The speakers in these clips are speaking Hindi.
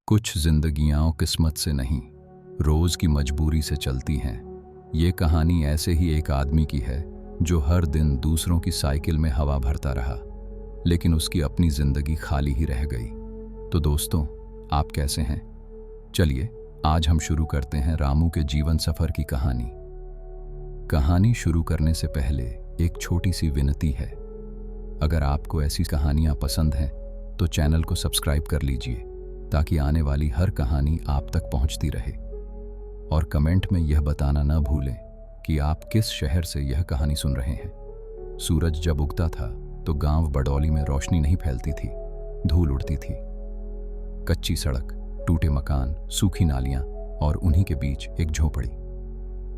कुछ जिंदगियां किस्मत से नहीं, रोज की मजबूरी से चलती हैं। ये कहानी ऐसे ही एक आदमी की है जो हर दिन दूसरों की साइकिल में हवा भरता रहा, लेकिन उसकी अपनी जिंदगी खाली ही रह गई। तो दोस्तों, आप कैसे हैं? चलिए आज हम शुरू करते हैं रामू के जीवन सफर की कहानी। कहानी शुरू करने से पहले एक छोटी सी विनती है। अगर आपको ऐसी कहानियां पसंद हैं तो चैनल को सब्सक्राइब कर लीजिए ताकि आने वाली हर कहानी आप तक पहुंचती रहे। और कमेंट में यह बताना न भूलें कि आप किस शहर से यह कहानी सुन रहे हैं। सूरज जब उगता था तो गांव बडौली में रोशनी नहीं फैलती थी, धूल उड़ती थी। कच्ची सड़क, टूटे मकान, सूखी नालियां और उन्हीं के बीच एक झोपड़ी।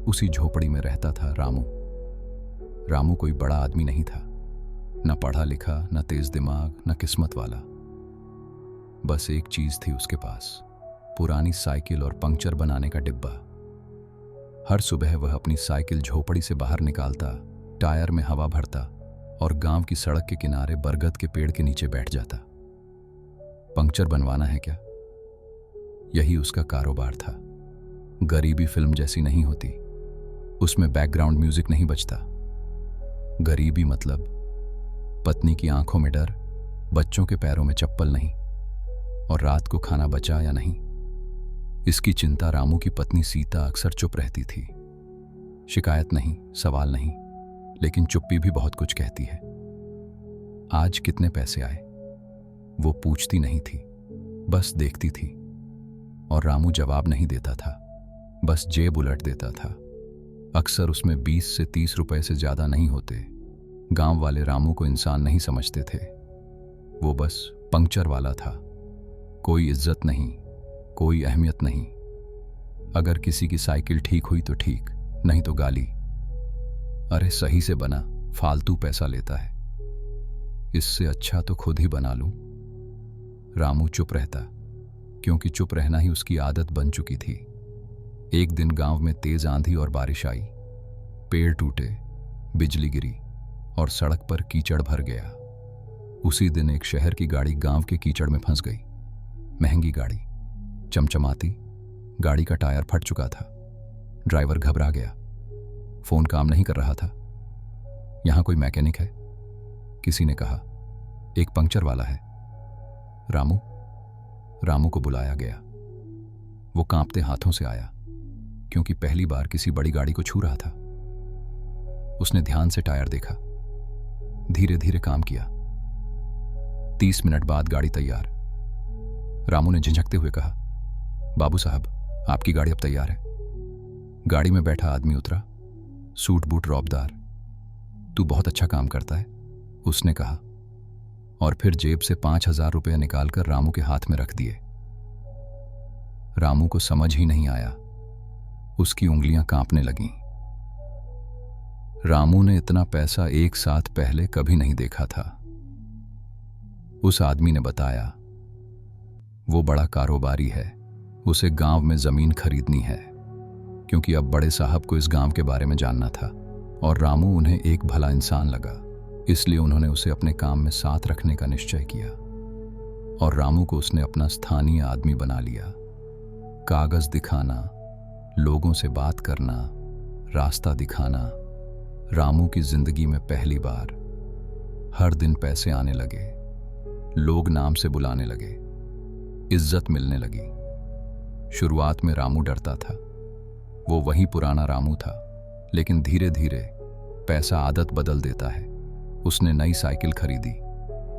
उसी झोपड़ी में रहता था रामू। रामू कोई बड़ा आदमी नहीं था, न पढ़ा लिखा, न तेज दिमाग, न किस्मत वाला। बस एक चीज थी उसके पास, पुरानी साइकिल और पंक्चर बनाने का डिब्बा। हर सुबह वह अपनी साइकिल झोपड़ी से बाहर निकालता, टायर में हवा भरता और गांव की सड़क के किनारे बरगद के पेड़ के नीचे बैठ जाता। पंक्चर बनवाना है क्या? यही उसका कारोबार था। गरीबी फिल्म जैसी नहीं होती, उसमें बैकग्राउंड म्यूजिक नहीं बजता। गरीबी मतलब पत्नी की आंखों में डर, बच्चों के पैरों में चप्पल नहीं और रात को खाना बचा या नहीं, इसकी चिंता रामू की पत्नी सीता अक्सर चुप रहती थी। शिकायत नहीं, सवाल नहीं, लेकिन चुप्पी भी बहुत कुछ कहती है। आज कितने पैसे आए वो पूछती नहीं थी, बस देखती थी। और रामू जवाब नहीं देता था, बस जेब उलट देता था। अक्सर उसमें 20 से 30 रुपए से ज्यादा नहीं होते। गांव वाले रामू को इंसान नहीं समझते थे, वो बस पंक्चर वाला था। कोई इज्जत नहीं, कोई अहमियत नहीं। अगर किसी की साइकिल ठीक हुई तो ठीक, नहीं तो गाली। अरे सही से बना, फालतू पैसा लेता है, इससे अच्छा तो खुद ही बना लूं। रामू चुप रहता, क्योंकि चुप रहना ही उसकी आदत बन चुकी थी। एक दिन गांव में तेज आंधी और बारिश आई, पेड़ टूटे, बिजली गिरी और सड़क पर कीचड़ भर गया। उसी दिन एक शहर की गाड़ी गांव के कीचड़ में फंस गई। महंगी गाड़ी, चमचमाती, गाड़ी का टायर फट चुका था। ड्राइवर घबरा गया, फोन काम नहीं कर रहा था। यहां कोई मैकेनिक है? किसी ने कहा, एक पंक्चर वाला है। रामू को बुलाया गया। वो कांपते हाथों से आया, क्योंकि पहली बार किसी बड़ी गाड़ी को छू रहा था। उसने ध्यान से टायर देखा, धीरे धीरे काम किया। 30 मिनट बाद गाड़ी तैयार। रामू ने झिझकते हुए कहा, बाबू साहब, आपकी गाड़ी अब तैयार है। गाड़ी में बैठा आदमी उतरा, सूट बूट रौबदार। तू बहुत अच्छा काम करता है, उसने कहा, और फिर जेब से 5000 रुपये निकालकर रामू के हाथ में रख दिए। रामू को समझ ही नहीं आया, उसकी उंगलियां कांपने लगीं। रामू ने इतना पैसा एक साथ पहले कभी नहीं देखा था। उस आदमी ने बताया, वो बड़ा कारोबारी है, उसे गांव में जमीन खरीदनी है, क्योंकि अब बड़े साहब को इस गांव के बारे में जानना था और रामू उन्हें एक भला इंसान लगा, इसलिए उन्होंने उसे अपने काम में साथ रखने का निश्चय किया। और रामू को उसने अपना स्थानीय आदमी बना लिया। कागज दिखाना, लोगों से बात करना, रास्ता दिखाना। रामू की जिंदगी में पहली बार हर दिन पैसे आने लगे, लोग नाम से बुलाने लगे, इज्जत मिलने लगी। शुरुआत में रामू डरता था, वो वही पुराना रामू था, लेकिन धीरे धीरे पैसा आदत बदल देता है। उसने नई साइकिल खरीदी,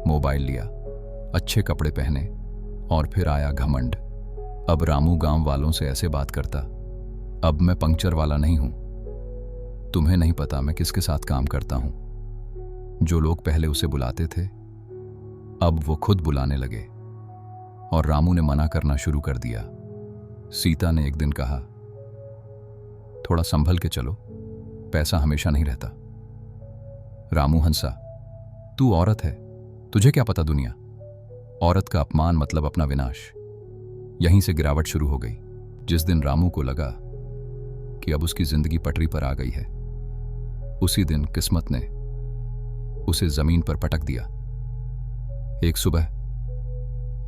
मोबाइल लिया, अच्छे कपड़े पहने और फिर आया घमंड। अब रामू गांव वालों से ऐसे बात करता, अब मैं पंक्चर वाला नहीं हूं, तुम्हें नहीं पता मैं किसके साथ काम करता हूं। जो लोग पहले उसे बुलाते थे, अब वो खुद बुलाने लगे। और रामू ने मना करना शुरू कर दिया। सीता ने एक दिन कहा, थोड़ा संभल के चलो, पैसा हमेशा नहीं रहता। रामू हंसा, तू औरत है, तुझे क्या पता दुनिया। औरत का अपमान मतलब अपना विनाश। यहीं से गिरावट शुरू हो गई। जिस दिन रामू को लगा कि अब उसकी जिंदगी पटरी पर आ गई है, उसी दिन किस्मत ने उसे जमीन पर पटक दिया। एक सुबह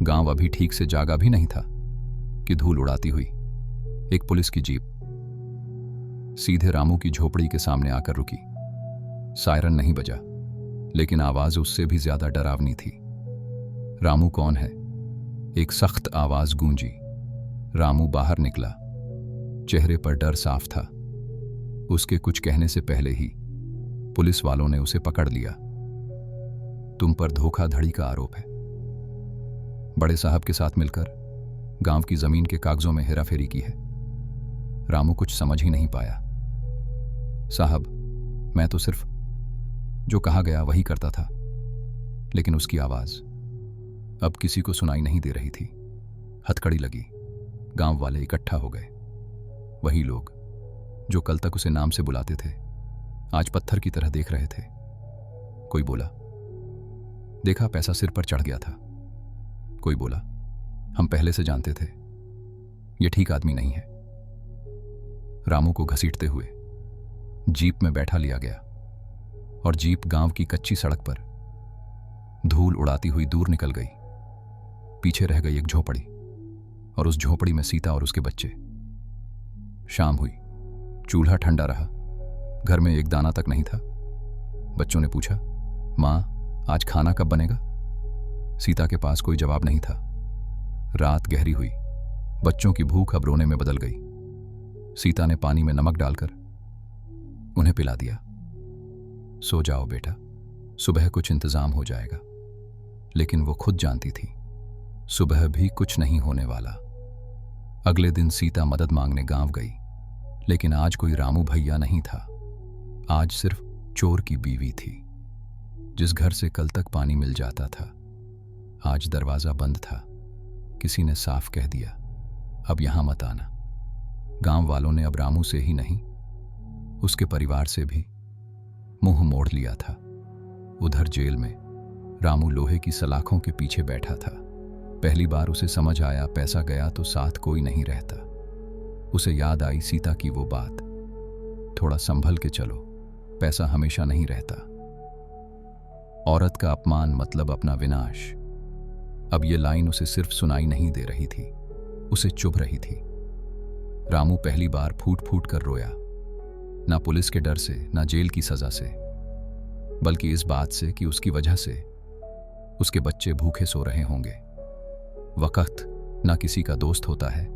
गांव अभी ठीक से जागा भी नहीं था, कि धूल उड़ाती हुई एक पुलिस की जीप सीधे रामू की झोपड़ी के सामने आकर रुकी। सायरन नहीं बजा, लेकिन आवाज उससे भी ज्यादा डरावनी थी। रामू कौन है? एक सख्त आवाज गूंजी। रामू बाहर निकला। चेहरे पर डर साफ था। उसके कुछ कहने से पहले ही पुलिस वालों ने उसे पकड़ लिया। तुम पर धोखाधड़ी का आरोप है। बड़े साहब के साथ मिलकर गांव की जमीन के कागजों में हेराफेरी की है। रामू कुछ समझ ही नहीं पाया। साहब, मैं तो सिर्फ जो कहा गया वही करता था। लेकिन उसकी आवाज अब किसी को सुनाई नहीं दे रही थी। हथकड़ी लगी। गांव वाले इकट्ठा हो गए। वही लोग जो कल तक उसे नाम से बुलाते थे, आज पत्थर की तरह देख रहे थे। कोई बोला, देखा पैसा सिर पर चढ़ गया था। कोई बोला, हम पहले से जानते थे, यह ठीक आदमी नहीं है। रामू को घसीटते हुए जीप में बैठा लिया गया और जीप गांव की कच्ची सड़क पर धूल उड़ाती हुई दूर निकल गई। पीछे रह गई एक झोपड़ी और उस झोपड़ी में सीता और उसके बच्चे। शाम हुई। चूल्हा ठंडा रहा। घर में एक दाना तक नहीं था। बच्चों ने पूछा, मां, आज खाना कब बनेगा? सीता के पास कोई जवाब नहीं था। रात गहरी हुई। बच्चों की भूख अब रोने में बदल गई। सीता ने पानी में नमक डालकर उन्हें पिला दिया। सो जाओ बेटा, सुबह कुछ इंतजाम हो जाएगा। लेकिन वो खुद जानती थी, सुबह भी कुछ नहीं होने वाला। अगले दिन सीता मदद मांगने गांव गई, लेकिन आज कोई रामू भैया नहीं था। आज सिर्फ चोर की बीवी थी। जिस घर से कल तक पानी मिल जाता था, आज दरवाजा बंद था। किसी ने साफ कह दिया, अब यहां मत आना। गांव वालों ने अब रामू से ही नहीं, उसके परिवार से भी मुंह मोड़ लिया था। उधर जेल में रामू लोहे की सलाखों के पीछे बैठा था। पहली बार उसे समझ आया, पैसा गया तो साथ कोई नहीं रहता। उसे याद आई सीता की वो बात, थोड़ा संभल के चलो, पैसा हमेशा नहीं रहता। औरत का अपमान मतलब अपना विनाश। अब ये लाइन उसे सिर्फ सुनाई नहीं दे रही थी, उसे चुभ रही थी। रामू पहली बार फूट फूट कर रोया, ना पुलिस के डर से, ना जेल की सजा से, बल्कि इस बात से कि उसकी वजह से उसके बच्चे भूखे सो रहे होंगे। वक्त ना किसी का दोस्त होता है,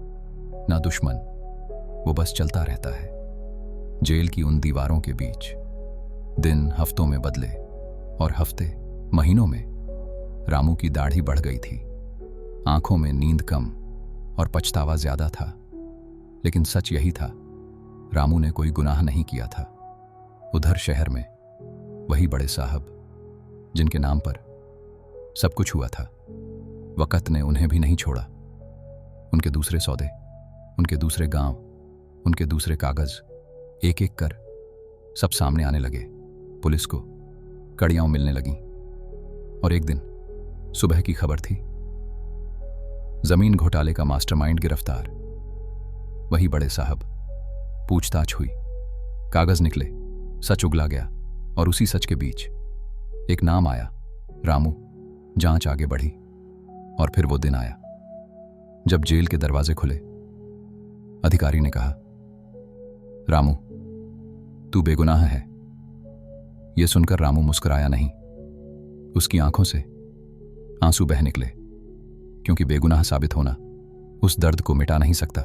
ना दुश्मन, वो बस चलता रहता है। जेल की उन दीवारों के बीच दिन हफ्तों में बदले और हफ्ते महीनों में। रामू की दाढ़ी बढ़ गई थी, आंखों में नींद कम और पछतावा ज्यादा था। लेकिन सच यही था, रामू ने कोई गुनाह नहीं किया था। उधर शहर में वही बड़े साहब जिनके नाम पर सब कुछ हुआ था, वक़्त ने उन्हें भी नहीं छोड़ा। उनके दूसरे सौदे, उनके दूसरे गांव, उनके दूसरे कागज, एक एक कर सब सामने आने लगे। पुलिस को कड़ियां मिलने लगीं। और एक दिन सुबह की खबर थी, जमीन घोटाले का मास्टरमाइंड गिरफ्तार। वही बड़े साहब। पूछताछ हुई, कागज निकले, सच उगला गया। और उसी सच के बीच एक नाम आया, रामू। जांच आगे बढ़ी और फिर वो दिन आया जब जेल के दरवाजे खुले। अधिकारी ने कहा, रामू, तू बेगुनाह है। यह सुनकर रामू मुस्कुराया नहीं। उसकी आंखों से आंसू बह निकले, क्योंकि बेगुनाह साबित होना उस दर्द को मिटा नहीं सकता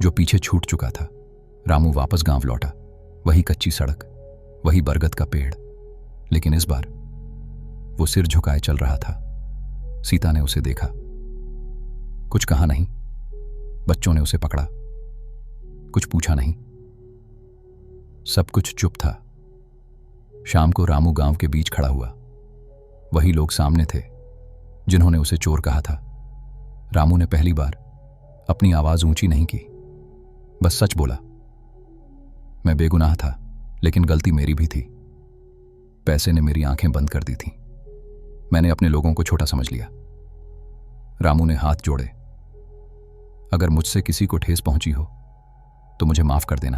जो पीछे छूट चुका था। रामू वापस गांव लौटा। वही कच्ची सड़क, वही बरगद का पेड़, लेकिन इस बार वो सिर झुकाए चल रहा था। सीता ने उसे देखा, कुछ कहा नहीं। बच्चों ने उसे पकड़ा, कुछ पूछा नहीं। सब कुछ चुप था। शाम को रामू गांव के बीच खड़ा हुआ। वही लोग सामने थे जिन्होंने उसे चोर कहा था। रामू ने पहली बार अपनी आवाज ऊंची नहीं की, बस सच बोला, मैं बेगुनाह था, लेकिन गलती मेरी भी थी। पैसे ने मेरी आंखें बंद कर दी थीं। मैंने अपने लोगों को छोटा समझ लिया। रामू ने हाथ जोड़े, अगर मुझसे किसी को ठेस पहुंची हो तो मुझे माफ कर देना।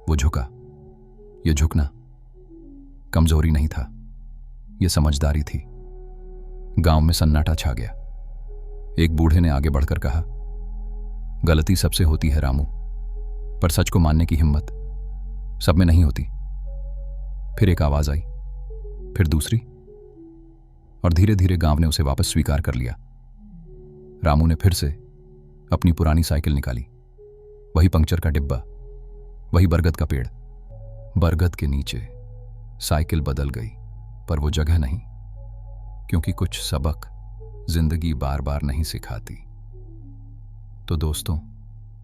वो झुका। यह झुकना कमजोरी नहीं था, यह समझदारी थी। गांव में सन्नाटा छा गया। एक बूढ़े ने आगे बढ़कर कहा, गलती सबसे होती है रामू, पर सच को मानने की हिम्मत सब में नहीं होती। फिर एक आवाज आई, फिर दूसरी, और धीरे धीरे गांव ने उसे वापस स्वीकार कर लिया। रामू ने फिर से अपनी पुरानी साइकिल निकाली। वही पंक्चर का डिब्बा, वही बरगद का पेड़। बरगद के नीचे साइकिल बदल गई, पर वो जगह नहीं, क्योंकि कुछ सबक जिंदगी बार बार नहीं सिखाती। तो दोस्तों,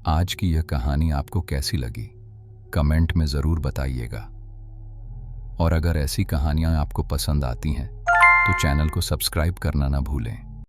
आज की यह कहानी आपको कैसी लगी, कमेंट में जरूर बताइएगा। और अगर ऐसी कहानियां आपको पसंद आती हैं तो चैनल को सब्सक्राइब करना ना भूलें।